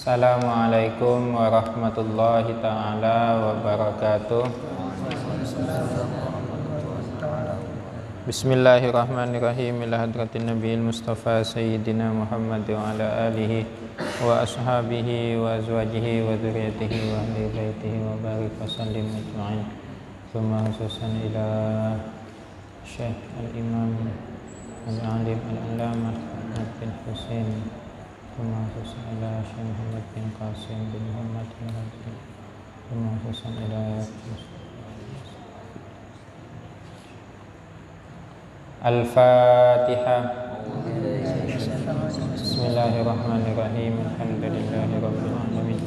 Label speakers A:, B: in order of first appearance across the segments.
A: Assalamualaikum warahmatullahi ta'ala wabarakatuh. Bismillahirrahmanirrahim. Ila hadratin nabiyil mustafa sayyidina Muhammad wa ala alihi wa ashabihi wa azwajihi wa dzurriyyatihi wa ahli baitihi wa barik wa sallim ajma'in. Thumma khususan ila Syekh al-Imam al-Alim al-Allamah Ahmad bin Husain, thumma khususan ila Syekh Muhammad bin Qasim bin Muhammad al-Hadi, thumma khususan ila Al-Fatihah. Bismillahirrahmanirrahim. Alhamdulillahi rabbil alamin.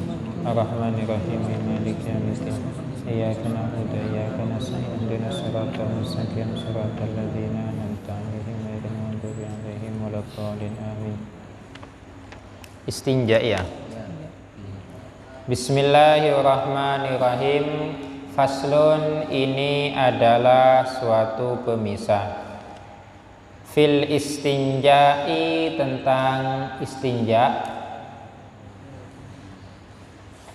A: Ar-Rahmanirrahim. Maliki yaumiddin. Iyyaka na'budu wa iyyaka nasta'in. Ihdinas siratal mustaqim. Siratal ladzina an'amta 'alaihim ghairil maghdubi 'alaihim waladdallin. Amin. Istinja ya. Bismillahirrahmanirrahim. Faslun, ini adalah suatu pemisah. Fil istinja'i, tentang istinja,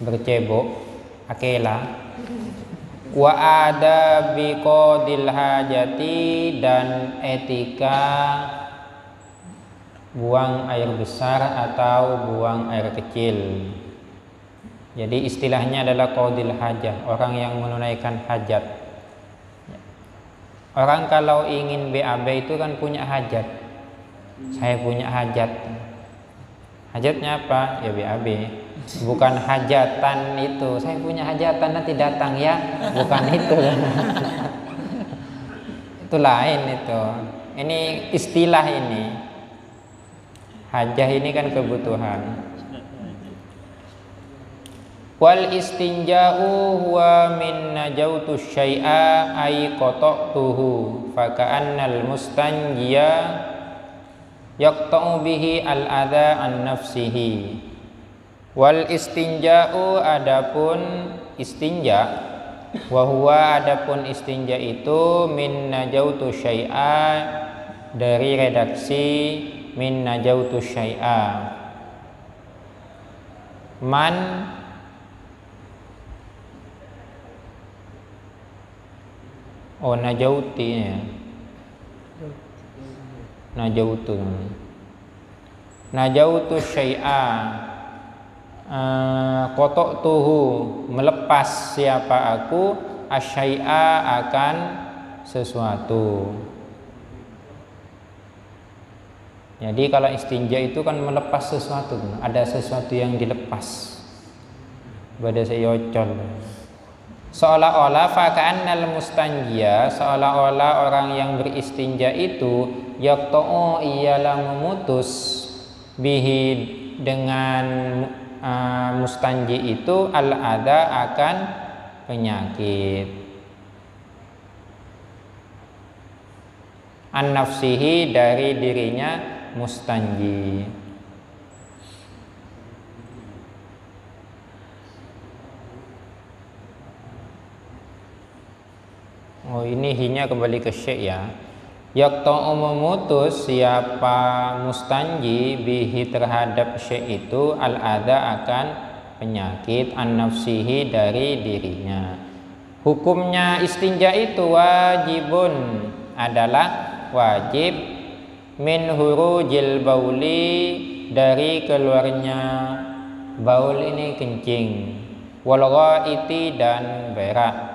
A: bercebok, akela. Wa adabi qadil hajati, dan etika buang air besar atau buang air kecil. Jadi istilahnya adalah qadil hajah, orang yang menunaikan hajat. Orang kalau ingin BAB itu kan punya hajat. Saya punya hajat. Hajatnya apa? Ya BAB. Bukan hajatan itu. Saya punya hajatan, nanti datang ya. Bukan itu. Itu lain itu. Ini istilah ini. Hajah ini kan kebutuhan. Wal istinja'u huwa min najautu syai'a ay qata'tuhu faka'annal mustanjiya yaqta'u bihi al-adha an nafsihi. Wal istinja'u, adapun istinja, wa huwa, adapun istinja itu, min najautu syai'a, dari redaksi min najautu syai'a. Man najauti ya. Najautu syai'a, qata'tuhu, melepas siapa aku, asyai'a, akan sesuatu. Jadi kalau istinja itu kan melepas sesuatu, ada sesuatu yang dilepas. Pada sayocol. Seolah-olah faka'annal mustanjia, seolah-olah orang yang beristinja itu yaqta'u, ialah memutus, bihi, dengan mustanji itu, al-adha, akan penyakit, an nafsihi, dari dirinya mustanji. Oh, ini hinya kembali ke syekh ya. Yaqta'u, memutus siapa mustanji, bihi, terhadap syekh itu, al-adha, akan penyakit, an nafsihi, dari dirinya. Hukumnya istinja itu wajibun, adalah wajib, min hurujil bauli, dari keluarnya baul ini kencing, wal ghaiti, dan berak.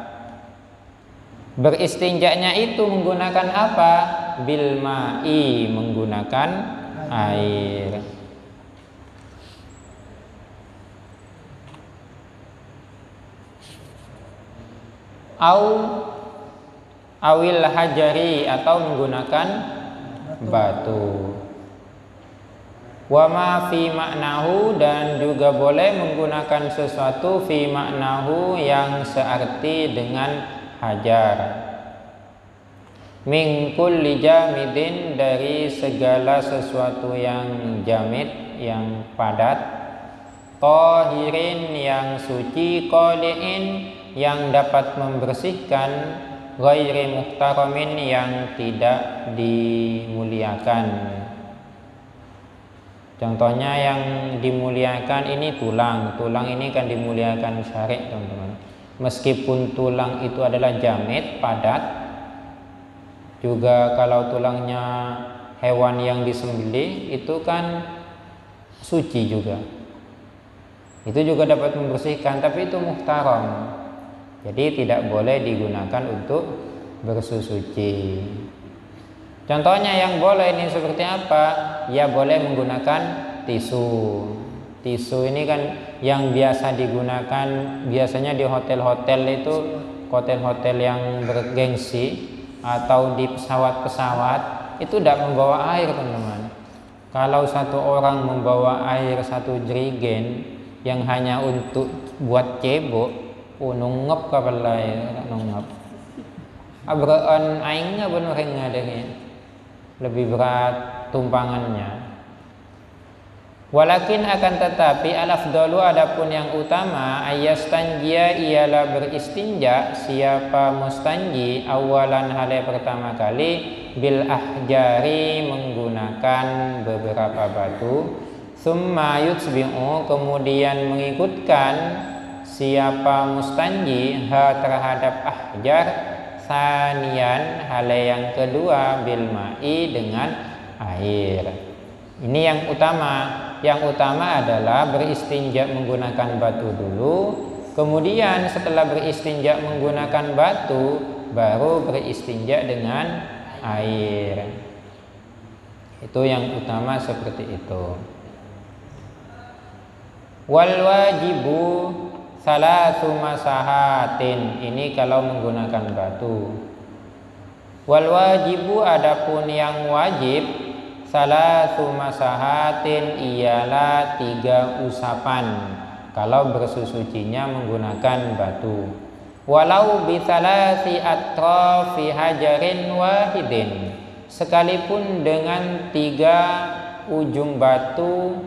A: Beristinjanya itu menggunakan apa? Bil ma'i, menggunakan air. Awil hajari, atau menggunakan batu. Wa ma fi maknahu, dan juga boleh menggunakan sesuatu fi maknahu, yang searti dengan hajar. Min kulli jamidin, dari segala sesuatu yang jamid, yang padat. Tahirin, yang suci. Qali'in, yang dapat membersihkan. Ghairi muhtaramin, yang tidak dimuliakan. Contohnya yang dimuliakan ini tulang. Tulang ini kan dimuliakan syari', teman-teman. Meskipun tulang itu adalah jamit, padat, juga kalau tulangnya hewan yang disembelih itu kan suci juga. Itu juga dapat membersihkan, tapi itu muhtaram. Jadi tidak boleh digunakan untuk bersuci. Contohnya yang boleh ini seperti apa? Ya boleh menggunakan tisu. Tisu ini kan yang biasa digunakan biasanya di hotel-hotel itu, hotel-hotel yang bergengsi atau di pesawat-pesawat itu tidak membawa air, teman-teman. Kalau satu orang membawa air 1 jerigen yang hanya untuk buat cebok, nungep kapal air, nungep. Abraan aingnya benar ngadengnya. Lebih berat tumpangannya. Walakin akan tetapi al-afdalu adapun yang utama ayastanjia ialah beristinja siapa mustanji awalan hal pertama kali bil ahjari menggunakan beberapa batu, summa yutsbi'u kemudian mengikutkan siapa mustanji ha terhadap ahjar sanian hal yang kedua bil ma'i dengan air. Ini yang utama. Yang utama adalah beristinja menggunakan batu dulu, kemudian setelah beristinja menggunakan batu baru beristinja dengan air. Itu yang utama seperti itu. Wal wajibu salasu masahatin, ini kalau menggunakan batu. Wal wajibu adapun yang wajib salasu masahatin ialah 3 usapan kalau bersusucinya menggunakan batu. Walau bisalasi atrafi hajarin wahidin, sekalipun dengan 3 ujung batu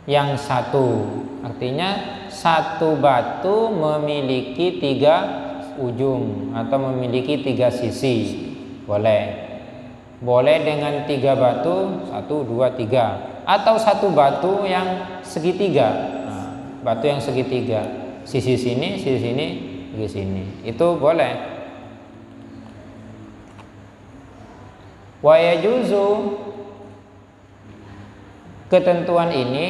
A: yang satu, artinya satu batu memiliki 3 ujung atau memiliki 3 sisi. Boleh dengan 3 batu, 1, 2, 3, atau satu batu yang segitiga. Nah, batu yang segitiga, sisi sini, sisi sini, sisi sini, itu boleh. Wa yajuzu, ketentuan ini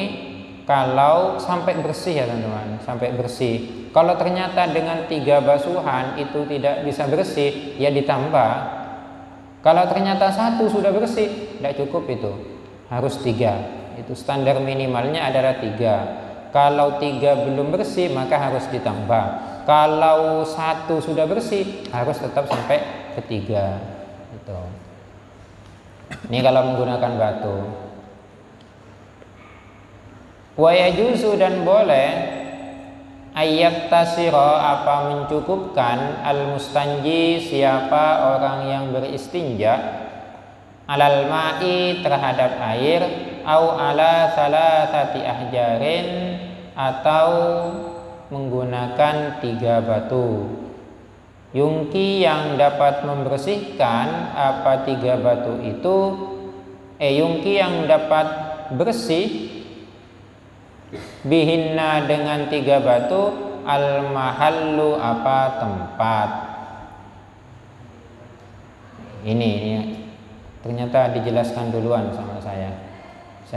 A: kalau sampai bersih ya teman-teman, sampai bersih. Kalau ternyata dengan 3 basuhan itu tidak bisa bersih, ya ditambah. Kalau ternyata 1 sudah bersih, tidak cukup itu, harus 3. Itu standar minimalnya adalah 3. Kalau 3 belum bersih maka harus ditambah. Kalau 1 sudah bersih harus tetap sampai ke 3. Itu. Ini kalau menggunakan batu. Wa yajuzu dan boleh ayat tasiro apa mencukupkan al mustanji siapa orang yang beristinja alal ma'i terhadap air au ala salasati ahjarin atau menggunakan 3 batu. Yungki yang dapat membersihkan apa 3 batu itu yungki yang dapat bersih bihinna dengan 3 batu al mahallu apa tempat. Ini ternyata dijelaskan duluan sama saya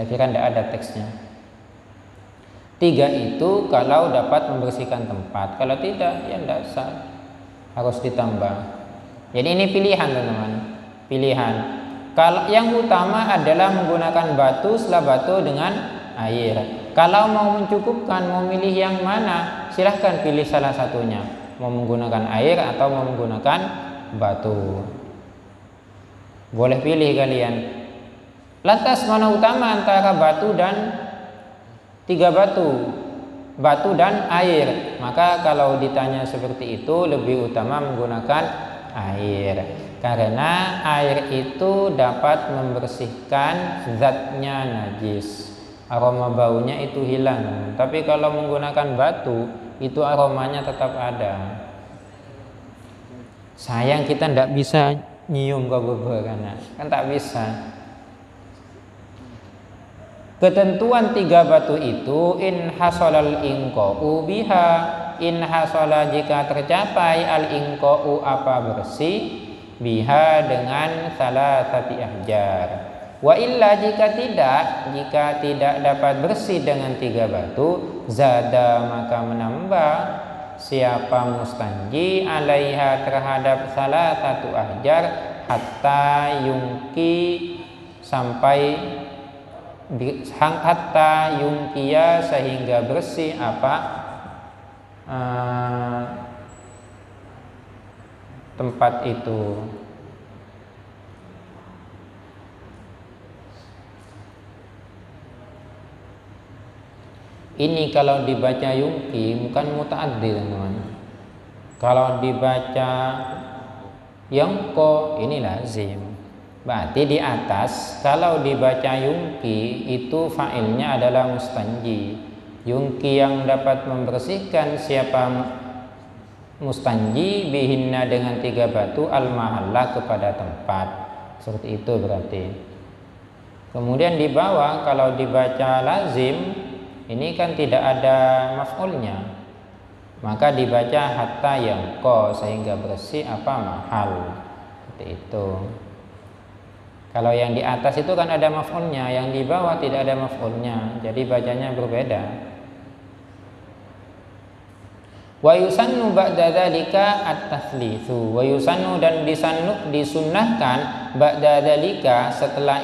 A: kira tidak ada teksnya. 3 itu kalau dapat membersihkan tempat, kalau tidak ya tidak sah, harus ditambah. Jadi ini pilihan teman-teman, pilihan. Kalau yang utama adalah menggunakan batu, setelah batu dengan air. Kalau mau mencukupkan, mau milih yang mana, silahkan pilih salah satunya. Mau menggunakan air atau mau menggunakan batu. Boleh pilih kalian. Lantas mana utama antara batu dan 3 batu? Batu dan air. Maka kalau ditanya seperti itu lebih utama menggunakan air. Karena air itu dapat membersihkan zatnya najis. Aroma baunya itu hilang. Tapi kalau menggunakan batu itu aromanya tetap ada. Sayang kita tidak bisa nyium kau beberana, kan tak bisa. Ketentuan 3 batu itu in hasolal ingqa'u biha, in hasola jika tercapai al ingqa'u apa bersih, biha dengan salasati ahjar. Wa illa jika tidak dapat bersih dengan 3 batu, zada maka menambah siapa mustanji alaiha terhadap salasatu ahjar hatta yungki sampai hatta yungkiya sehingga bersih apa tempat itu. Ini kalau dibaca yungki bukan muta'addi teman-teman. Kalau dibaca yangko ini lazim. Berarti di atas kalau dibaca yungki itu fa'ilnya adalah mustanji. Yungki yang dapat membersihkan siapa mustanji bihinna dengan 3 batu al-mahalla kepada tempat. Seperti itu berarti. Kemudian di bawah kalau dibaca lazim ini kan tidak ada maf'ulnya. Maka dibaca hatta yangko sehingga bersih apa mahal. Seperti itu. Kalau yang di atas itu kan ada maf'ulnya, yang di bawah tidak ada maf'ulnya, jadi bacanya berbeda. Wa yusannu ba'da dzalika at-tatslitsu. Wa yusannu dan disunnahkan ba'da dzalika setelah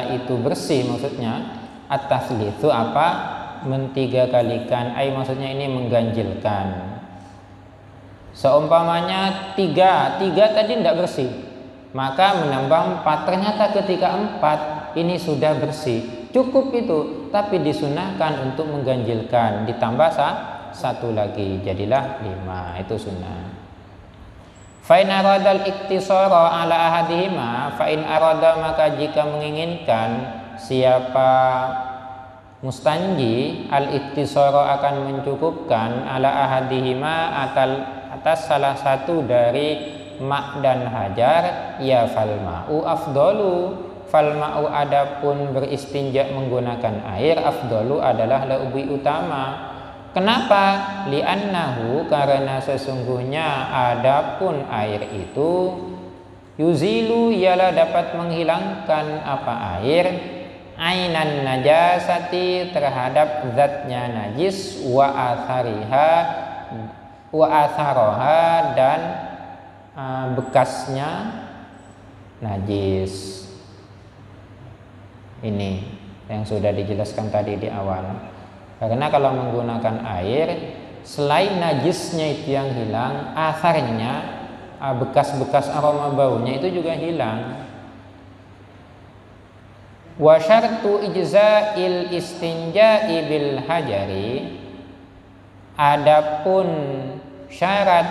A: itu bersih maksudnya at-tatslitsu apa? Mentiga kalikan, maksudnya ini mengganjilkan. Seumpamanya 3 tadi tidak bersih, maka menambah 4. Ternyata ketika 4 ini sudah bersih, cukup itu, tapi disunahkan untuk mengganjilkan, ditambah 1 lagi, jadilah 5. Itu sunnah. Fa'in aradal iktisara ala ahadihima, fa'in arada maka jika menginginkan siapa mustanji al-iktisara akan mencukupkan ala ahadihima atas salah satu dari mak dan hajar, ya falma'u afdalu. Falma'u adapun beristinja menggunakan air, afdalu adalah lebih utama. Kenapa? Li'annahu karena sesungguhnya adapun air itu yuzilu ialah dapat menghilangkan apa air ainan najasati terhadap zatnya najis wa atharoha dan bekasnya najis. Ini yang sudah dijelaskan tadi di awal. Karena kalau menggunakan air, selain najisnya itu yang hilang, atharnya, bekas-bekas aroma baunya itu juga hilang. Wa syartu ijza'il istinja'i bil hajari, adapun syarat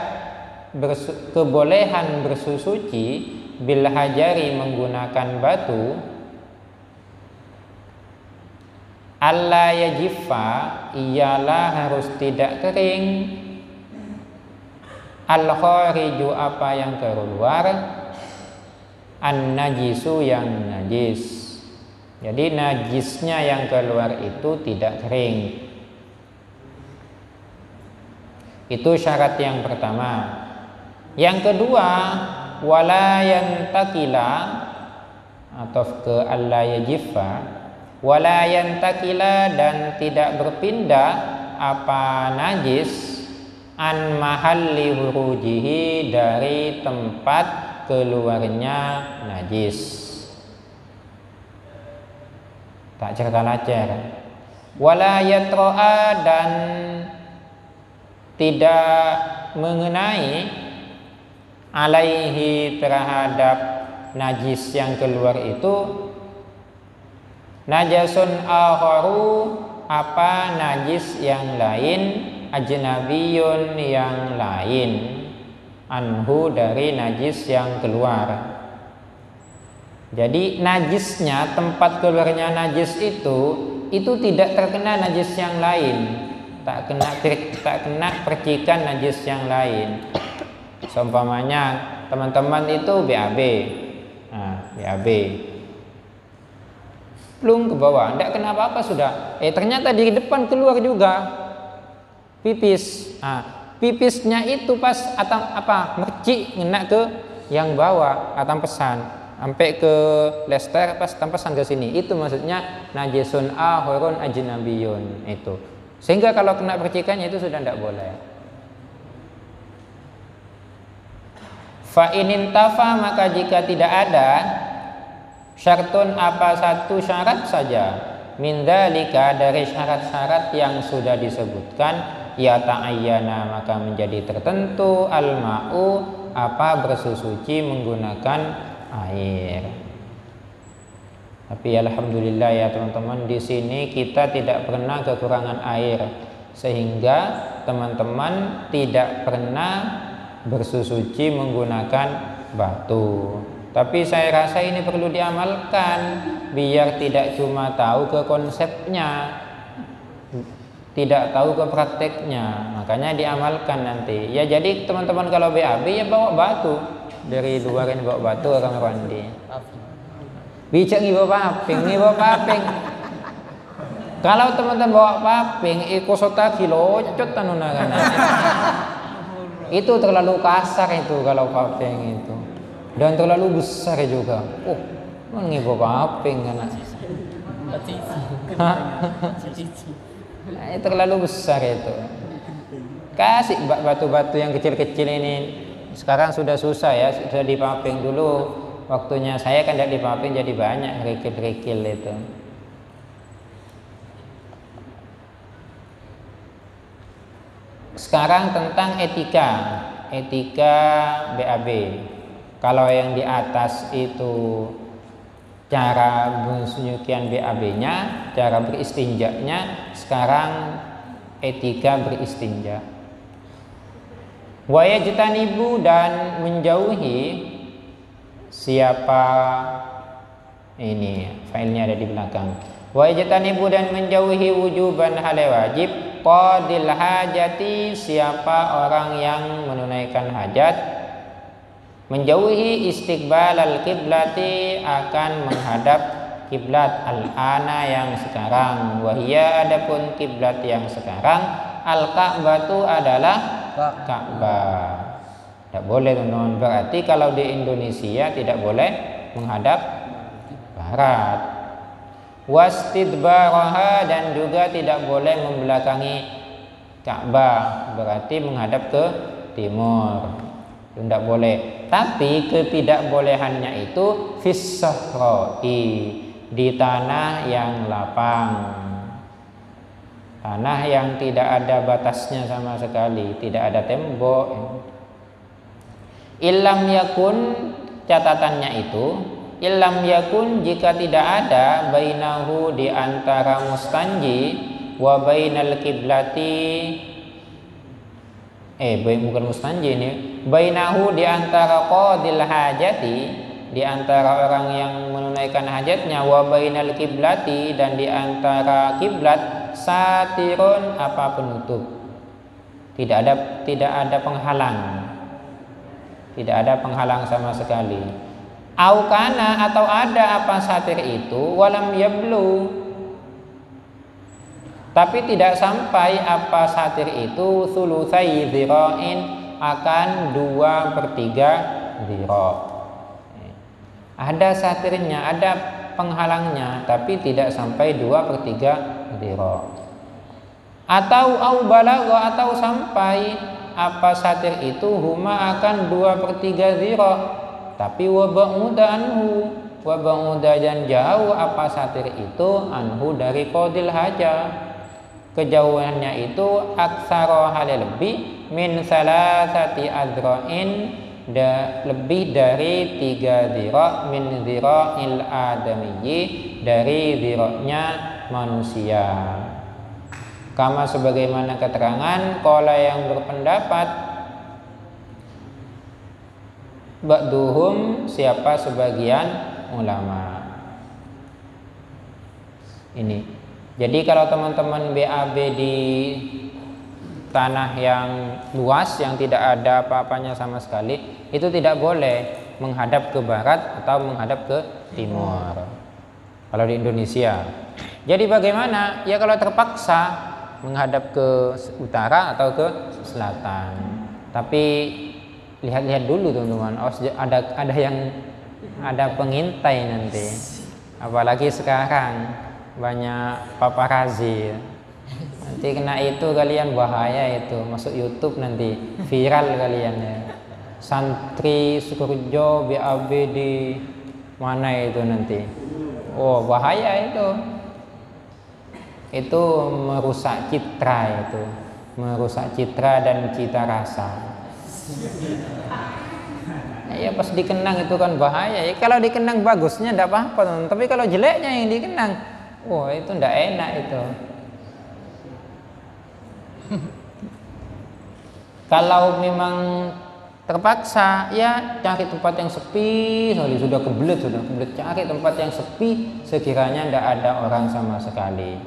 A: kebolehan bersuci bil hajari menggunakan batu, alla yajiffa ialah harus tidak kering, al khariju apa yang keluar, an najisu yang najis. Jadi najisnya yang keluar itu tidak kering. Itu syarat yang pertama. Yang kedua, wala yantakila atau ke alla yajiffa, wala yantakila dan tidak berpindah apa najis an mahalli hurujihi dari tempat keluarnya najis. Tak cerita-lacer. Wala yatro'a dan tidak mengenai alaihi terhadap najis yang keluar itu najasun akharu apa najis yang lain, ajnabiyun yang lain, anhu dari najis yang keluar. Jadi najisnya, tempat keluarnya najis itu tidak terkena najis yang lain, tak kena percikan najis yang lain. Seumpamanya teman-teman itu BAB. Nah, BAB. Plung ke bawah, enggak kenapa-apa sudah. Ternyata di depan keluar juga pipis. Nah, pipisnya itu pas mercik ngena ke yang bawah tampesan sampai ke lester pas tampesan ke sini. Itu maksudnya najisun ahurun ajnabiyun itu. Sehingga kalau kena percikannya itu sudah tidak boleh. Fa inin tafa, maka jika tidak ada syartun satu syarat saja min dzalika dari syarat-syarat yang sudah disebutkan, ya ta'ayyana maka menjadi tertentu al-ma'u bersusuci menggunakan air. Tapi alhamdulillah ya teman-teman, di sini kita tidak pernah kekurangan air sehingga teman-teman tidak pernah bersusuci menggunakan batu. Tapi saya rasa ini perlu diamalkan biar tidak cuma tahu ke konsepnya, tidak tahu ke prakteknya. Makanya diamalkan nanti. Ya jadi teman-teman kalau BAB ya bawa batu dari luar, ini bawa batu orang mandi. Bijak nih bawa paping, Kalau teman-teman bawa paping, ikosota kilo cot tanungan. Itu terlalu kasar itu kalau paping itu. Dan terlalu besar juga. Mana bawa paping kan? Terlalu besar itu. Kasih batu-batu yang kecil-kecil ini. Sekarang sudah susah ya, sudah dipaping. Dulu waktunya saya kan tidak dipaping, jadi banyak kerikil-kerikil itu. Sekarang tentang etika BAB. Kalau yang di atas itu cara pensucian BAB-nya, cara beristinjanya. Sekarang etika beristinja. Wa yajtanibu, dan menjauhi siapa ini failnya ada di belakang. Wa yajtanibu, dan menjauhi wujuban hal wajib qadil hajati, siapa orang yang menunaikan hajat. Menjauhi istiqbal al-qiblati, akan menghadap kiblat al-ana yang sekarang. Wahia, adapun kiblat yang sekarang al-Ka'batu adalah Ka'bah. Tidak boleh teman-teman. Berarti kalau di Indonesia tidak boleh menghadap barat. Wastidbaraha, dan juga tidak boleh membelakangi Ka'bah, berarti menghadap ke timur. Tidak boleh. Tapi ketidakbolehannya itu fis sahroi, di tanah yang lapang, tanah yang tidak ada batasnya sama sekali, tidak ada tembok. Illam yakun, catatannya itu illam yakun, jika tidak ada bainahu, di antara mustanji, wa bainal kiblati, bukan mustanji ini, bainahu, di antara qadil hajati, di antara orang yang menunaikan hajatnya, wa bainal kiblati, dan di antara kiblat, satirun, penutup. Tidak ada penghalang. Tidak ada penghalang sama sekali. Aukana, atau ada satir itu, walam yablu, tapi tidak sampai satir itu thulutsai dzira'in, akan 2/3 dzira'. Ada satirnya, ada penghalangnya, tapi tidak sampai 2/3 dzira'. Atau au balagha, atau sampai satir itu huma akan 2/3 dzira', tapi wa ba'uda anhu, wa ba'uda, dan jauh satir itu anhu dari qadil haja. Kejauhannya itu aksara, hal lebih, min salasati adra'in, lebih dari 3 dzira', min dzira'il adamiyyi, dari dzira'nya manusia. Kama, sebagaimana keterangan qala, yang berpendapat ba'duhum, siapa sebagian ulama. Ini. Jadi kalau teman-teman BAB di tanah yang luas yang tidak ada apa-apanya sama sekali, itu tidak boleh menghadap ke barat atau menghadap ke timur kalau di Indonesia. Jadi bagaimana? Ya kalau terpaksa menghadap ke utara atau ke selatan. Tapi lihat-lihat dulu teman-teman. Ada pengintai nanti. Apalagi sekarang banyak paparazzi. Nanti kena itu kalian bahaya itu, masuk YouTube nanti viral kalian ya. Santri Sukurjo BAB di mana itu nanti. Oh, bahaya itu. Itu merusak citra itu. Merusak citra dan cita rasa. Ya pas dikenang itu kan bahaya. Ya, kalau dikenang bagusnya tidak apa-apa, teman. Tapi kalau jeleknya yang dikenang, wah itu tidak enak itu. Kalau memang terpaksa, ya cari tempat yang sepi. Sudah kebelet, cari tempat yang sepi sekiranya tidak ada orang sama sekali.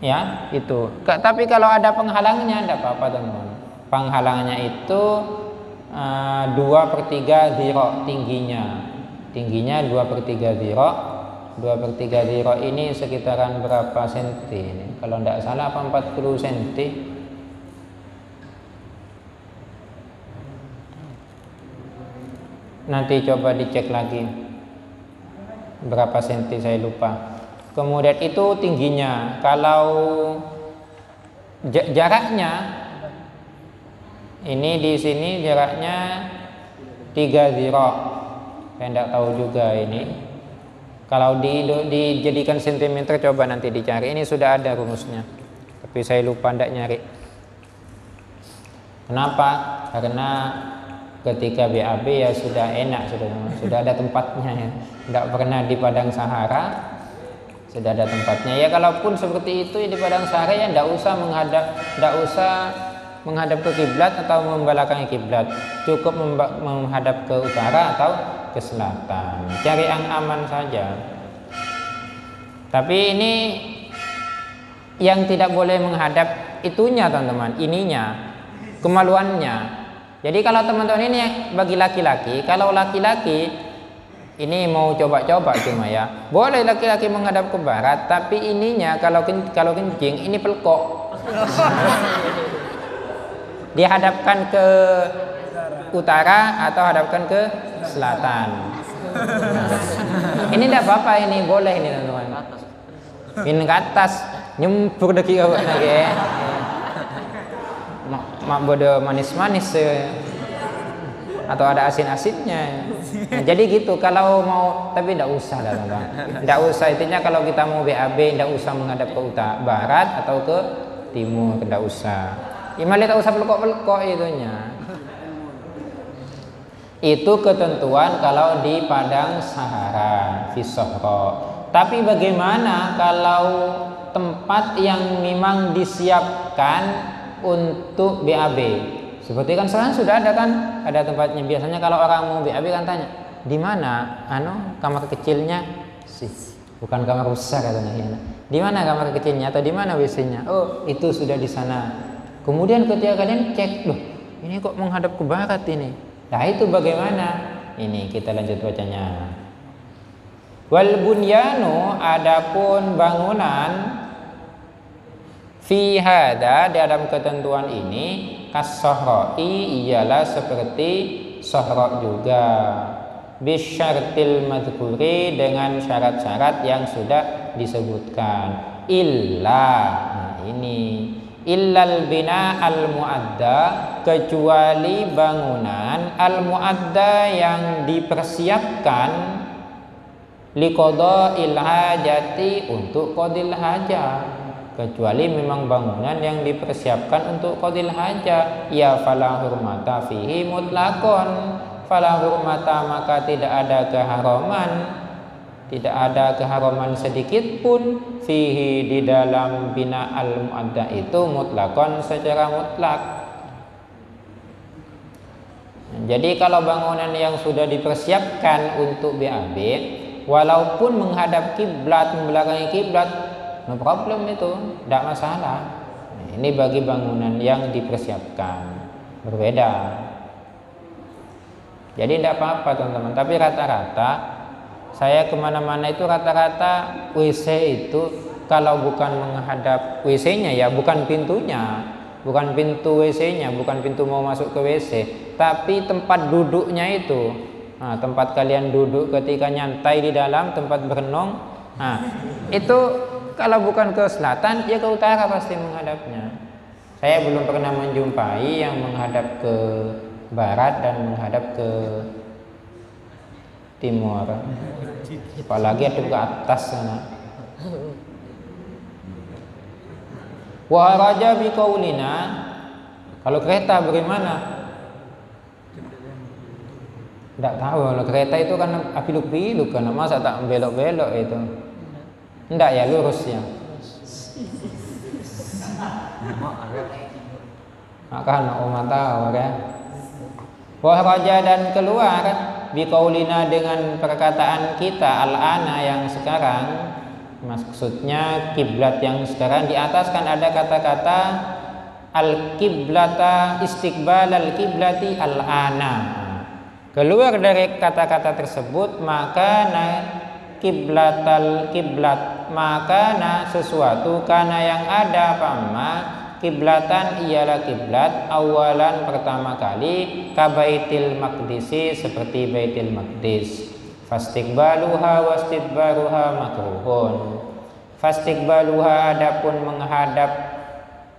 A: Ya itu. Tapi kalau ada penghalangnya tidak apa-apa teman. Penghalangnya itu 2/3 dhira tingginya. Tingginya 2/3 dhira. 2/3 dhira ini sekitaran berapa senti ini? Kalau tidak salah 40 senti. Nanti coba dicek lagi berapa senti, saya lupa. Kemudian itu tingginya. Kalau jaraknya ini di sini jaraknya 3 dhira. Saya tidak tahu juga ini. Kalau dijadikan sentimeter coba nanti dicari. Ini sudah ada rumusnya. Tapi saya lupa tidak nyari. Kenapa? Karena ketika BAB ya sudah enak, sudah ada tempatnya ya. Tidak pernah di padang Sahara, sudah ada tempatnya. Ya kalaupun seperti itu ya di padang Sahara ya tidak usah menghadap ke kiblat atau membelakangi kiblat. Cukup menghadap ke utara atau ke selatan. Cari yang aman saja. Tapi ini yang tidak boleh menghadap itunya teman-teman, ininya, kemaluannya. Jadi kalau teman-teman ini bagi laki-laki, kalau laki-laki ini mau coba-coba cuma ya, boleh laki-laki menghadap ke barat, tapi ininya kalau kencing ini pelkok. Dihadapkan ke utara atau hadapkan ke selatan. Ini tidak apa-apa, ini boleh ini teman-teman. Ini ke atas nyempur deki awak lagi. Mak bodoh manis-manis atau ada asin-asinnya. Nah, jadi gitu kalau mau, tapi tidak usah lah teman-teman. Tidak usah, intinya kalau kita mau BAB tidak usah menghadap ke utara, barat atau ke timur, tidak usah. Imali tak usah pelekok-pelekok itunya. Itu ketentuan kalau di padang Sahara, fi Sahra. Tapi bagaimana kalau tempat yang memang disiapkan untuk BAB? Seperti kan sekarang sudah ada kan, ada tempatnya. Biasanya kalau orang mau BAB kan tanya, di mana? Kamar kecilnya? Bukan kamar besar katanya. Ya. Di mana kamar kecilnya atau di mana WC-nya? Oh, itu sudah di sana. Kemudian ketika kalian cek, loh, ini kok menghadap ke barat ini. Nah, itu bagaimana? Ini kita lanjut bacanya. Wal bunyanu, adapun bangunan, fi hada, dalam ketentuan ini, kas-sohroi, ialah seperti sohro juga. Bisyartil madhkuri, dengan syarat-syarat yang sudah disebutkan. Illal bina al-mu'adda, kecuali bangunan al-mu'adda yang dipersiapkan liqada'il hajati, untuk qadil hajat. Kecuali memang bangunan yang dipersiapkan untuk qadil hajat, ya fala hurmata fihi mutlaqon, fala hurmata, maka tidak ada keharaman sedikit pun fihi, di dalam bina al-mu'adda itu mutlaqon, secara mutlak. Jadi kalau bangunan yang sudah dipersiapkan untuk BAB, walaupun menghadap kiblat, membelakangi kiblat, no problem itu, tidak masalah. Ini bagi bangunan yang dipersiapkan, berbeda. Jadi tidak apa-apa teman-teman. Tapi rata-rata saya kemana-mana itu rata-rata WC itu kalau bukan menghadap WC-nya ya, bukan pintunya, bukan pintu WC-nya, bukan pintu mau masuk ke WC, tapi tempat duduknya itu. Nah, tempat kalian duduk ketika nyantai di dalam, tempat berenang. Nah, itu kalau bukan ke selatan, ya ke utara pasti menghadapnya. Saya belum pernah menjumpai yang menghadap ke barat dan menghadap ke timur. Apalagi ada ke atas sana. Wa raja bi qaulina, kalau kereta bagaimana? Tidak tahu, kalau kereta itu kan apiluk-piluk kan, masa tak belok-belok itu. Tidak ya, lurus ya. Akan umat tahu ya. Wa raja dan keluar biqaulina dengan perkataan kita al-ana yang sekarang. Maksudnya kiblat yang sekarang. Di atas kan ada kata-kata al-kiblata istiqbal al-kiblati al-ana. Keluar dari kata-kata tersebut maka kiblatal kiblat, maka sesuatu karena yang ada pama kiblatan ialah kiblat awalan pertama kali kabaitil maqdisi seperti baitil maqdis. Fastiqbaluha wastidbaruha makruhun. Fastiqbaluha adapun menghadap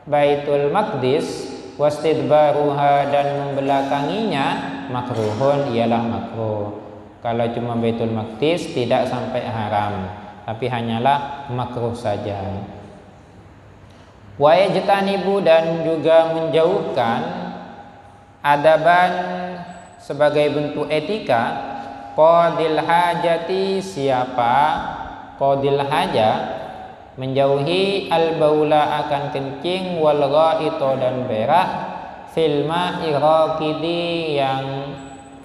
A: baitul maqdis, wastidbaruha dan membelakanginya makruhun ialah makruh. Kalau cuma baitul maqdis tidak sampai haram, tapi hanyalah makruh saja. Wa yajtanibu dan juga menjauhkan adaban sebagai bentuk etika. Qadil hajati siapa qadil haja menjauhi al-baula akan kencing wal ghaito dan berak filma iraqidi yang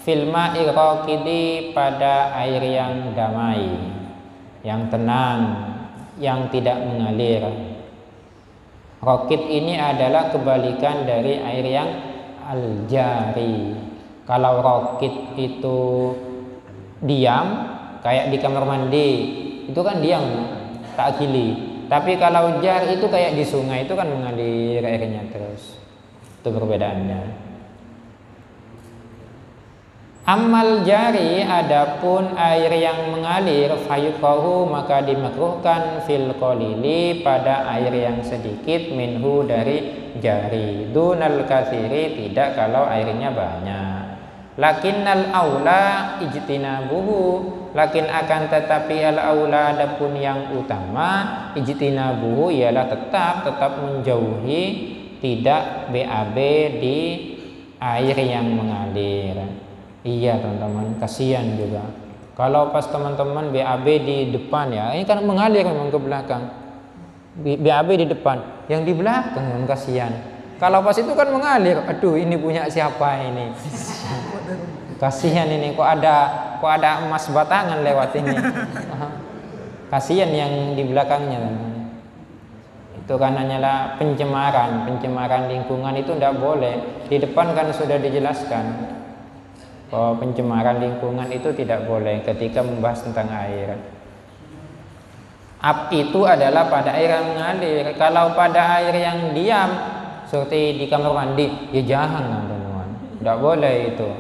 A: filma iraqidi pada air yang damai, yang tenang, yang tidak mengalir. Raqid ini adalah kebalikan dari air yang al-jari. Kalau raqid itu diam, kayak di kamar mandi, itu kan diam, tak gili. Tapi kalau jar itu kayak di sungai, itu kan mengalir airnya terus. Itu perbedaannya. Amal jari adapun air yang mengalir fayuqahu maka dimakruhkan fil qalili pada air yang sedikit minhu dari jari, dunal katsiri tidak kalau airnya banyak. Lakinnal aula ijtinabuhu, lakin akan tetapi al aula adapun yang utama ijtinabuhu ialah tetap menjauhi tidak BAB di air yang mengalir. Iya teman-teman, kasihan juga kalau pas teman-teman BAB di depan ya, ini kan mengalir memang ke belakang. BAB di depan, yang di belakang memang kasihan. Kalau pas itu kan mengalir, aduh ini punya siapa ini? Kasihan ini, kok ada emas batangan lewat ini. Kasihan yang di belakangnya. Itu kan hanyalah pencemaran lingkungan itu tidak boleh. Di depan kan sudah dijelaskan bahwa pencemaran lingkungan itu tidak boleh ketika membahas tentang air. Itu adalah pada air yang mengalir. Kalau pada air yang diam seperti di kamar mandi, ya jangan teman-teman, tidak boleh itu.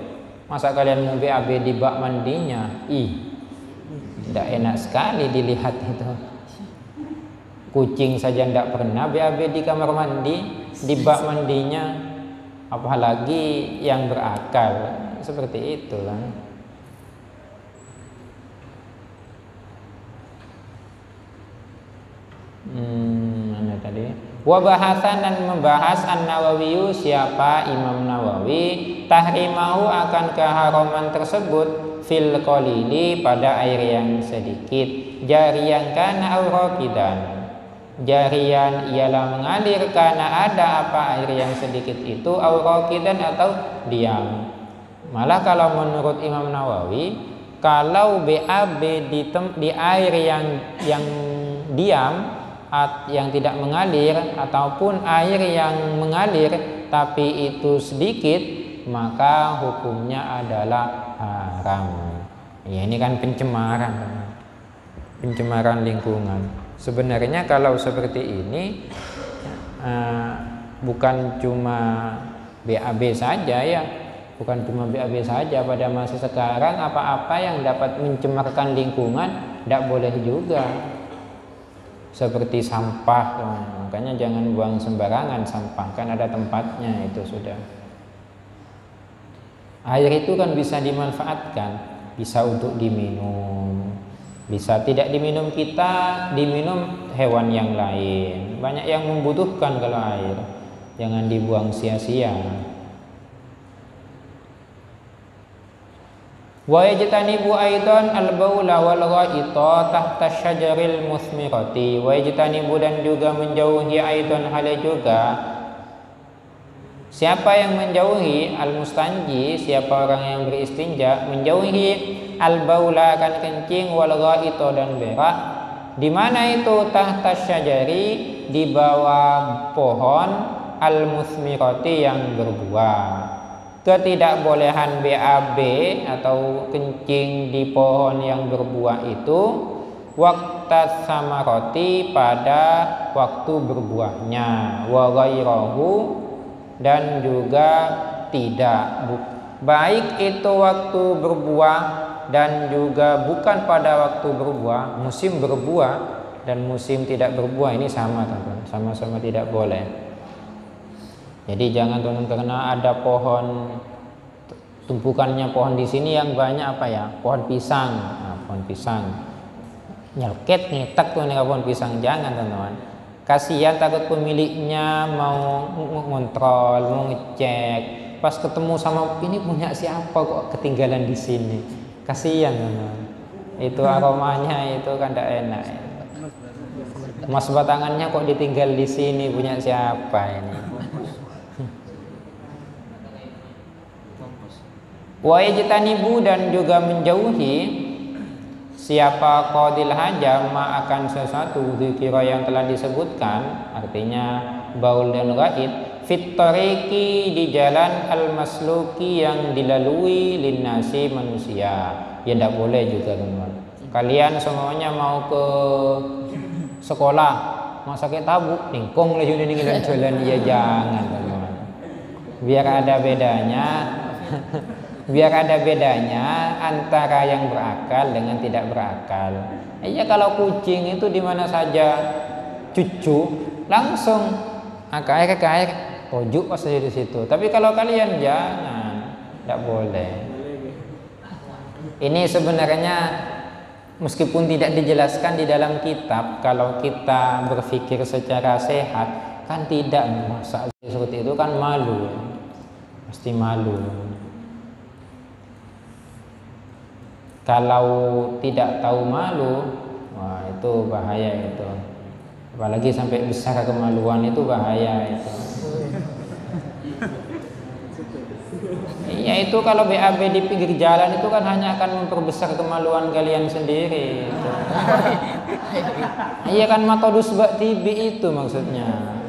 A: Masa kalian mau BAB di bak mandinya? Tidak enak sekali dilihat itu. Kucing saja tidak pernah BAB di kamar mandi, di bak mandinya, apalagi yang berakal. Seperti itu kan. Mana tadi? Wa bahasan dan membahas An-Nawawi siapa Imam Nawawi tahrimahu akan keharaman tersebut fil qalili pada air yang sedikit jariyan kana aw raqidan. Jariyan ialah mengalir karena ada apa air yang sedikit itu aw raqidan atau diam. Malah kalau menurut Imam Nawawi kalau BAB di air yang diam yang tidak mengalir ataupun air yang mengalir tapi itu sedikit, maka hukumnya adalah haram. Ya, ini kan pencemaran lingkungan. Sebenarnya kalau seperti ini bukan cuma BAB saja ya, bukan cuma BAB saja. Pada masa sekarang apa-apa yang dapat mencemarkan lingkungan tidak boleh juga. Seperti sampah, makanya jangan buang sembarangan sampah, kan ada tempatnya itu sudah. Air itu kan bisa dimanfaatkan, bisa untuk diminum, bisa tidak diminum kita, diminum hewan yang lain. Banyak yang membutuhkan kalau air, jangan dibuang sia-sia. Wa yajtanibu aidan al-baula wal ghaita tahta syajaril musmirati. Wa yajtanibu, dan juga menjauhi aidan hal juga. Siapa yang menjauhi al-mustanji, siapa orang yang beristinja, menjauhi al-baula akan kencing wal ghaita dan berak. Di mana itu? Tahta syajari, di bawah pohon al-musmirati yang berbuah. Ketidakbolehan BAB atau kencing di pohon yang berbuah itu waqtas samaroti, pada waktu berbuahnya, wa ghairahu, dan juga tidak, baik itu waktu berbuah dan juga bukan pada waktu berbuah. Musim berbuah dan musim tidak berbuah ini sama teman-teman, sama-sama tidak boleh. Jadi jangan teman, karena ada pohon, tumpukannya pohon di sini yang banyak apa ya, pohon pisang. Nah, pohon pisang nyelket ngetak tuh nih pohon pisang, jangan teman-teman. Kasihan, takut pemiliknya mau ngontrol, mau ngecek, pas ketemu sama ini punya siapa kok ketinggalan di sini. Kasihan teman-teman. Itu aromanya itu kan tidak enak. Mas batangannya kok ditinggal di sini, punya siapa ini? Wa yajtanibu, dan juga menjauhi siapa qadil hajam akan sesuatu dzikra yang telah disebutkan, artinya baul dan ghaid, fit tariqi, di jalan al masluki yang dilalui, linnasi, manusia. Ya tidak boleh juga teman. Kalian semuanya mau ke sekolah, mau sakit tabuk, ningkong lagi dengan jalan, ya jangan teman. Biar ada bedanya. Biar ada bedanya antara yang berakal dengan tidak berakal. Ya kalau kucing itu di mana saja cucu, langsung ke air, ojuk pas di situ. Tapi kalau kalian jangan, tidak boleh. Ini sebenarnya meskipun tidak dijelaskan di dalam kitab, kalau kita berpikir secara sehat, kan tidak masa seperti itu kan malu, pasti malu. Kalau tidak tahu malu, wah itu bahaya itu. Apalagi sampai besar kemaluan itu bahaya itu. Ya itu kalau BAB di pinggir jalan itu kan hanya akan memperbesar kemaluan kalian sendiri. Iya kan, matodus bak tibi itu maksudnya.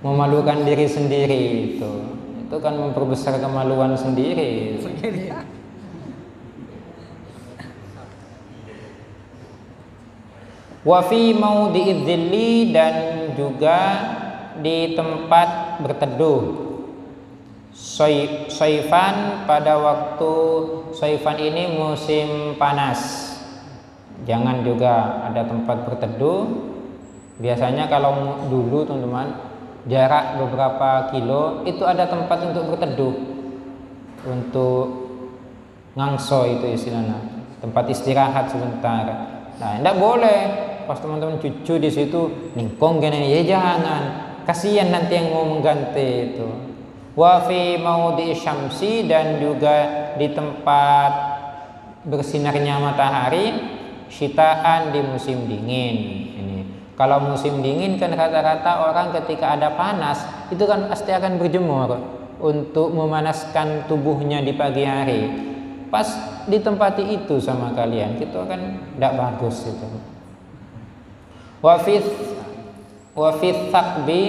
A: Memalukan diri sendiri itu. Itu kan memperbesar kemaluan sendiri. Wa fi maudhi'idz dhilli, dan juga di tempat berteduh. Saifan, pada waktu saifan ini musim panas. Jangan juga ada tempat berteduh. Biasanya kalau dulu teman-teman, jarak beberapa kilo itu ada tempat untuk berteduh, untuk ngangso itu istilahnya, tempat istirahat sebentar. Nah, tidak boleh pas teman-teman cucu di situ ningkong gini, ya jangan, kasihan nanti yang mau mengganti itu. Wa fi maudhi syamsi, dan juga di tempat bersinarnya matahari, syitaan, di musim dingin. Ini kalau musim dingin kan rata-rata orang ketika ada panas itu kan pasti akan berjemur untuk memanaskan tubuhnya di pagi hari. Pas ditempati itu sama kalian, itu kan tidak bagus itu. Wa fi thaqbi,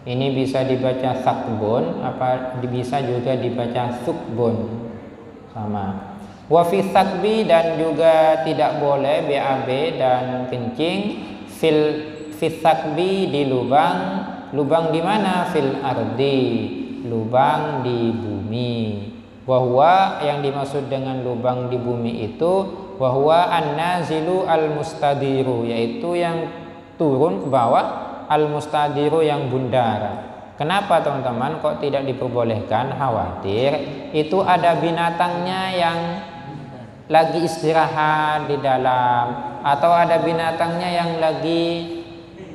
A: ini bisa dibaca thaqbun, apa bisa juga dibaca thukbun, sama. Wa fi thaqbi, dan juga tidak boleh BAB dan kencing fi thaqbi, di lubang. Lubang di mana? Fil ardi, lubang di bumi. Wahwa, yang dimaksud dengan lubang di bumi itu wahwa an-nazilu al-mustadiru, yaitu yang turun ke bawah, al-mustadiru yang bundar. Kenapa teman-teman kok tidak diperbolehkan? Khawatir itu ada binatangnya yang lagi istirahat di dalam, atau ada binatangnya yang lagi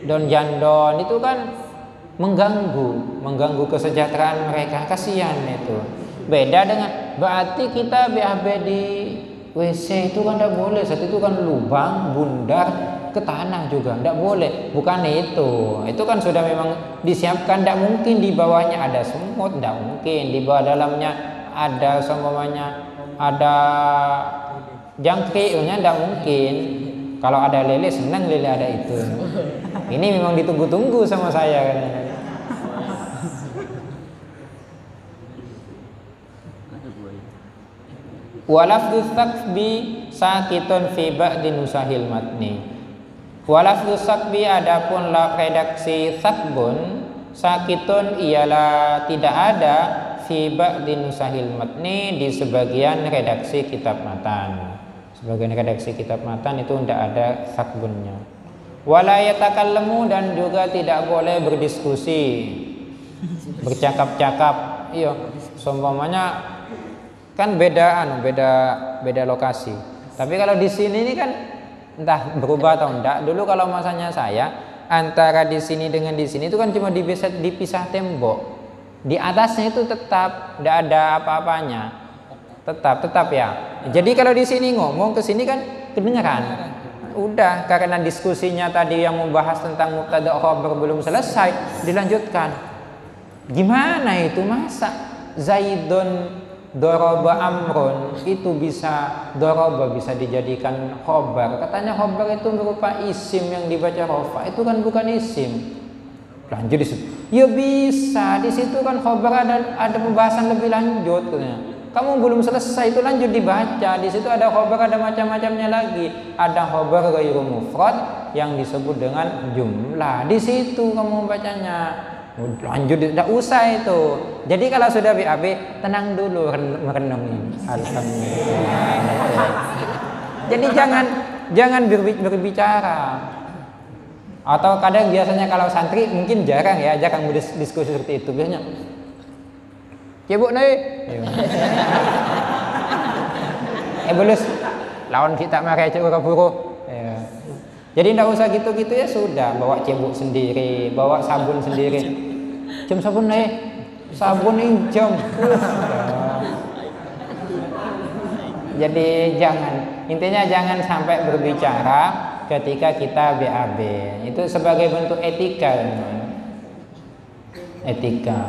A: don-jandon, itu kan mengganggu kesejahteraan mereka, kasihan itu. Beda dengan berarti kita BAB di WC itu kan tidak boleh, saat itu kan lubang bundar ke tanah juga tidak boleh, bukan itu kan sudah memang disiapkan. Tidak mungkin di bawahnya ada semut, tidak mungkin di bawah dalamnya ada semuanya, ada jangkriknya, tidak mungkin. Kalau ada lele, senang lele ada itu. Ini memang ditunggu-tunggu sama saya katanya. Walafdhu tsaqbi sakitun fi ba'di nusahil matni. Walafdhu tsaqbi, adapun redaksi tsaqbun, sakitun ialah tidak ada, fi ba'di nusahil matni, di sebagian redaksi kitab matan. Sebagian redaksi kitab matan itu tidak ada tsaqbunnya. Wala yatakallamu, dan juga tidak boleh berdiskusi, bercakap-cakap. Iya, seumpamanya kan beda lokasi. Tapi kalau di sini ini kan entah berubah atau enggak. Dulu kalau masanya saya, antara di sini dengan di sini itu kan cuma dipisah tembok. Di atasnya itu tetap tidak ada apa-apanya. Tetap ya. Jadi kalau di sini ngomong, ke sini kan kedengaran. Udah, karena diskusinya tadi yang membahas tentang mubtada khabar belum selesai, dilanjutkan. Gimana itu, masa Zaidun doroba amrun itu bisa, doroba bisa dijadikan khobar? Katanya khobar itu berupa isim yang dibaca rofa, itu kan bukan isim. Lanjut di situ, ya bisa, di situ kan khobar ada pembahasan lebih lanjut katanya. Kamu belum selesai, itu lanjut dibaca. Di situ ada khobar, ada macam-macamnya lagi. Ada khobar ghairu mufrad yang disebut dengan jumlah. Di situ kamu bacanya. Lanjut, tidak usah itu. Jadi kalau sudah BAB, tenang dulu, merenung ini. Alhamdulillah. Jadi jangan berbicara. Atau kadang biasanya kalau santri mungkin jarang diskusi seperti itu. Biasanya cebuk nih. Belus lawan kita makai cebuk kaburu. Jadi tidak usah gitu-gitu, ya sudah, bawa cebuk sendiri, bawa sabun sendiri. Jam sabun nih, sabun jam. Jadi intinya jangan sampai berbicara ketika kita BAB. Itu sebagai bentuk etika. Etika.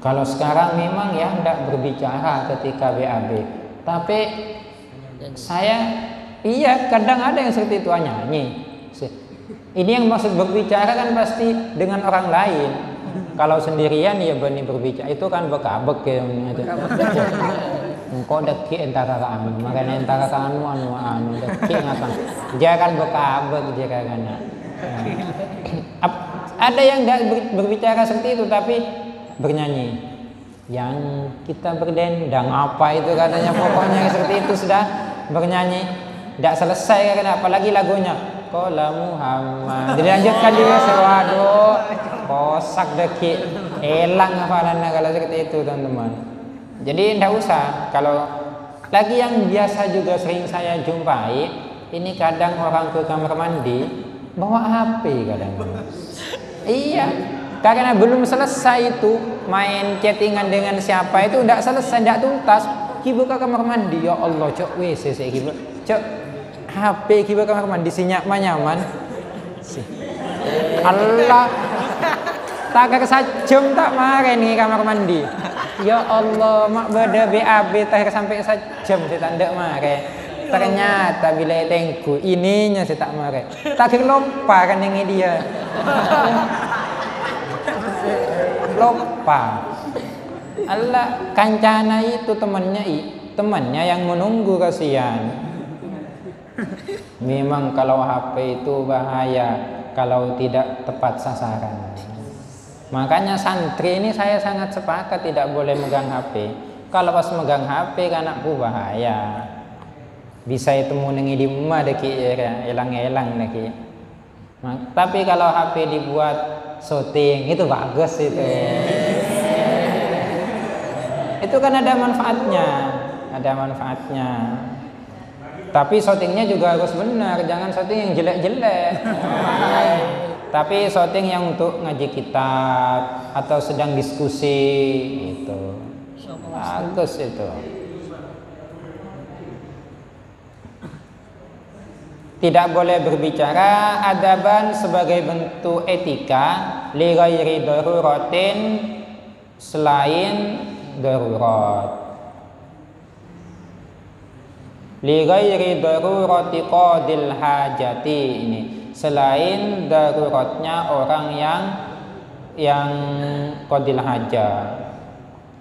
A: Kalau sekarang memang ya tidak berbicara ketika BAB. Tapi saya iya, kadang ada yang seperti itu, nyanyi. Ini yang maksud berbicara kan pasti dengan orang lain. Kalau sendirian ya berani berbicara, itu kan bekabek ya. Engkau deki antara kamu, makanya antara kamu anu deki ngapa? Jangan bekabek jangan. Ada yang tidak berbicara seperti itu tapi bernyanyi. Yang kita berdendang apa itu katanya, pokoknya seperti itu sudah bernyanyi. Tidak selesai kan, apalagi lagunya Qala Muhammad dilanjutkan juga. Waduh, kosak deki, elang hafalannya kalau seperti itu teman-teman. Jadi tidak usah. Kalau lagi yang biasa juga sering saya jumpai, ini kadang orang ke kamar mandi bawa HP kadang. Iya, karena belum selesai itu main chattingan dengan siapa itu, tidak selesai, tidak tuntas. Kibuka kamar mandi, ya Allah, cok WC saya kibu, cok HP kibu kamar mandi si nyaman. Allah, tak kesajam tak marah nih kamar mandi. Ya Allah, mak beda BAB terakhir sampai sejam saya tak marah. Ternyata bila tengku ininya saya tak marah. Tak kira lupa kan ini dia. Lupa. Allah kancana itu temannya yang menunggu, kasihan. Memang kalau HP itu bahaya kalau tidak tepat sasaran. Makanya santri ini saya sangat sepakat tidak boleh megang HP. Kalau pas megang HP kan anakku bahaya. Bisa itu menengi di rumah deki ya, elang-elang deki. Tapi kalau HP dibuat syuting itu bagus itu. Itu kan ada manfaatnya. Tapi syutingnya juga harus benar, jangan syuting yang jelek-jelek. Tapi syuting yang untuk ngaji kitab atau sedang diskusi itu bagus itu. Tidak boleh berbicara adaban sebagai bentuk etika li ghairi daruratin, selain darurat. Li ghairi darurati qadil hajati, ini selain daruratnya orang yang qadil hajat.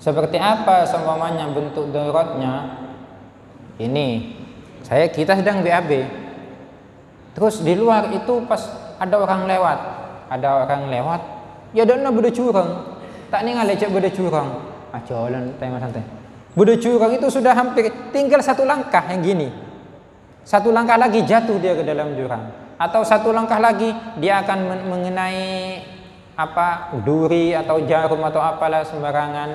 A: Seperti apa seumpamanya bentuk daruratnya? Ini kita sedang BAB. Terus di luar itu pas ada orang lewat, ya dana beda curang. Tak ningal lecek beda curang. Jalan tema santai. Beda curang itu sudah hampir tinggal satu langkah yang gini. Satu langkah lagi jatuh dia ke dalam jurang. Atau satu langkah lagi dia akan mengenai duri atau jarum atau apalah sembarangan.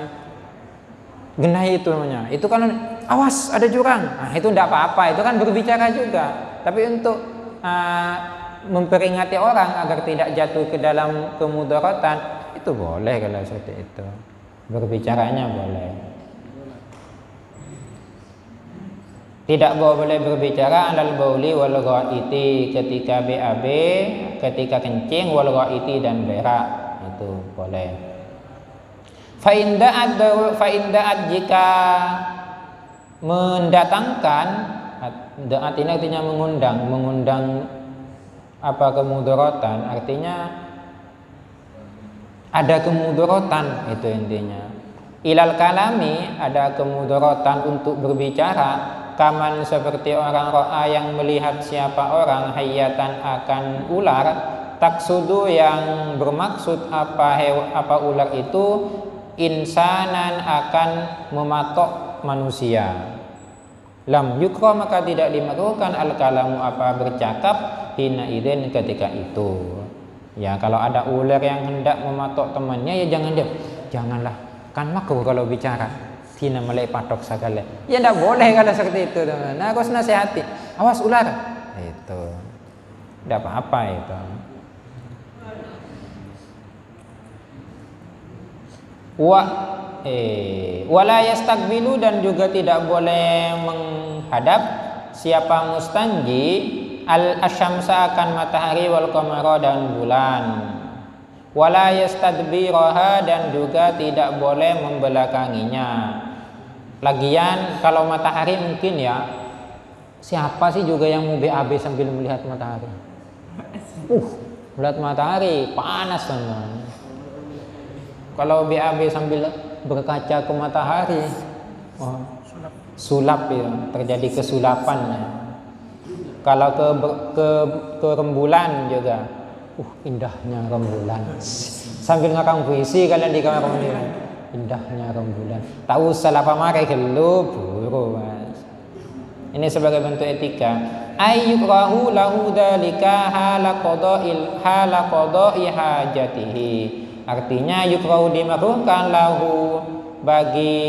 A: Genai itu namanya. Itu kan awas ada jurang. Nah, itu enggak apa-apa, itu kan berbicara juga. Tapi untuk memperingati orang agar tidak jatuh ke dalam kemudaratan, itu boleh kalau seperti itu. Berbicaranya boleh. Tidak boleh berbicara alal bauli wal ghaiti, ketika BAB, ketika kencing, wal ghaiti dan berak, itu boleh. Fa inda'at jika mendatangkan, daat ini artinya mengundang kemudaratan, artinya ada kemudaratan, itu intinya. Ilal kalami, ada kemudaratan untuk berbicara, kaman seperti orang ro'a yang melihat siapa orang hayatan akan ular, taksudu yang bermaksud apa ular itu insanan akan mematok manusia. Lam yukra, maka tidak dimakruhkan al-kalamu bercakap hina idzin ketika itu. Ya, kalau ada ular yang hendak mematok temannya, ya janganlah, kan makruh kalau bicara. Hina mulai patok sekali. Ya tidak boleh kalau seperti itu, teman. Nah, harus nasihati. Awas ular. Itu. Tidak apa-apa itu. Wala yastaqbilu, dan juga tidak boleh menghadap siapa mustanji al-asyamsa akan matahari wal qamara dan bulan. Wala yastadbiraha, dan juga tidak boleh membelakanginya. Lagian kalau matahari mungkin ya, siapa sih juga yang mau BAB sambil melihat matahari? Melihat matahari panas, teman. Kalau BAB sambil berkaca ke matahari, sulap ya, terjadi kesulapan. Kalau ke rembulan juga, indahnya rembulan. Sambil ngakang puisi kalian di kamar mandi, indahnya rembulan. Tahu salah pamakai gelo buru, Mas. Ini sebagai bentuk etika. Ayyukrahu lahu dzalika hala qada'i hajatihi. Artinya yukrahu dimakruhkan lahu bagi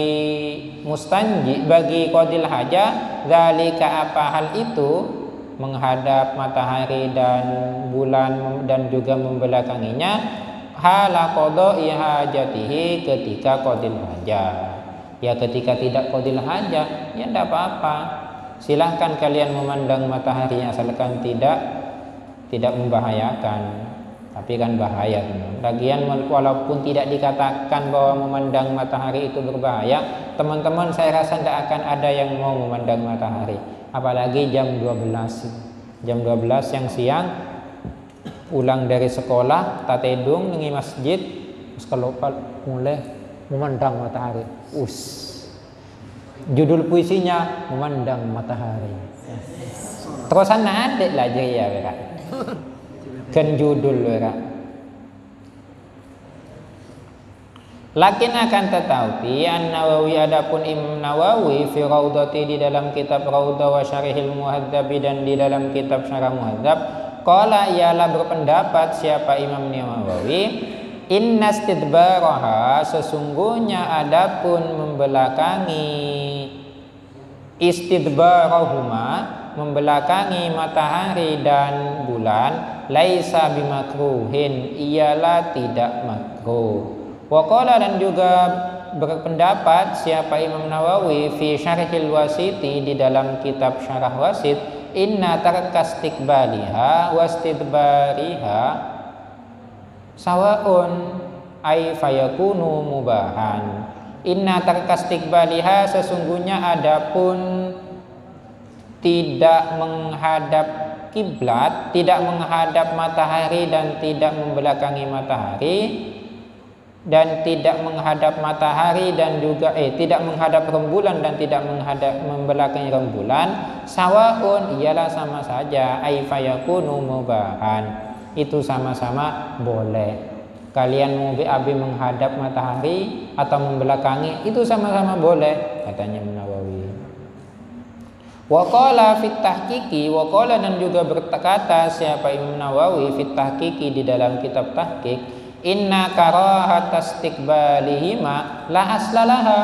A: mustanji, bagi qadil hajah, dzalika hal itu, menghadap matahari dan bulan dan juga membelakanginya, hala qada'i hajatihi, ketika qadil hajah. Ya ketika tidak qadil hajah, ya tidak apa-apa. Silahkan kalian memandang matahari asalkan tidak membahayakan. Tapi kan bahaya, teman. Lagian walaupun tidak dikatakan bahwa memandang matahari itu berbahaya, teman-teman saya rasa tidak akan ada yang mau memandang matahari. apalagi jam 12. Jam 12 yang siang pulang dari sekolah, tatedung nengi masjid, terus kalau mulai memandang matahari. Judul puisinya memandang matahari. Terus anak adik lah jadi ya berak. Kan judul berak. Lakin akan tetapi An-Nawawi adapun Imam Nawawi fi Raudhati di dalam kitab Raudhah wa Syarihil Muhadzab dan di dalam kitab Syarah Muhadzab qala ialah berpendapat siapa Imam Nawawi inna istidbaraha sesungguhnya adapun membelakangi istidbarahuma membelakangi matahari dan bulan laisa bimakruhin ialah tidak makruh. Waqala dan juga berpendapat siapa Imam Nawawi fi Syarhil Wasiti di dalam kitab Syarah Wasit inna tarkastikbaliha wastidbariha sawaun ay fayakunu mubahan. Inna tarkastikbaliha sesungguhnya adapun tidak menghadap kiblat, tidak menghadap matahari dan tidak membelakangi matahari dan tidak menghadap matahari dan juga tidak menghadap rembulan dan tidak menghadap membelakangi rembulan sawaun ialah sama saja ay fayakunu mubahan itu sama-sama boleh. Kalian mau BAB menghadap matahari atau membelakangi itu sama-sama boleh katanya Nawawi. Waqala fit tahqiqi waqala dan juga berkata siapa Imam Nawawi fit tahqiqi di dalam kitab tahqiq inna karahatas istiqbalihima la aslalaha.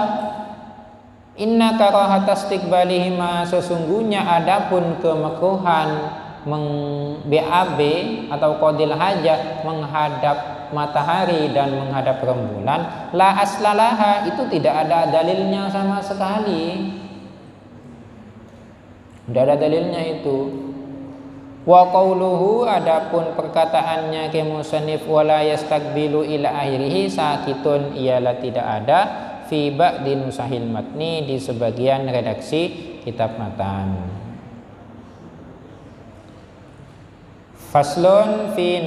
A: Inna karahatas istiqbalihima sesungguhnya adapun kemakruhan BAB atau qadil hajah menghadap matahari dan menghadap rembulan la aslalaha itu tidak ada dalilnya sama sekali. Tidak ada dalilnya itu. Wa qauluhu adapun perkataannya ke musannif wala yastaqbilu ila akhirih sakitun ialah tidak ada fi ba'di nusahil matni di sebagian redaksi kitab matan. Faslun fi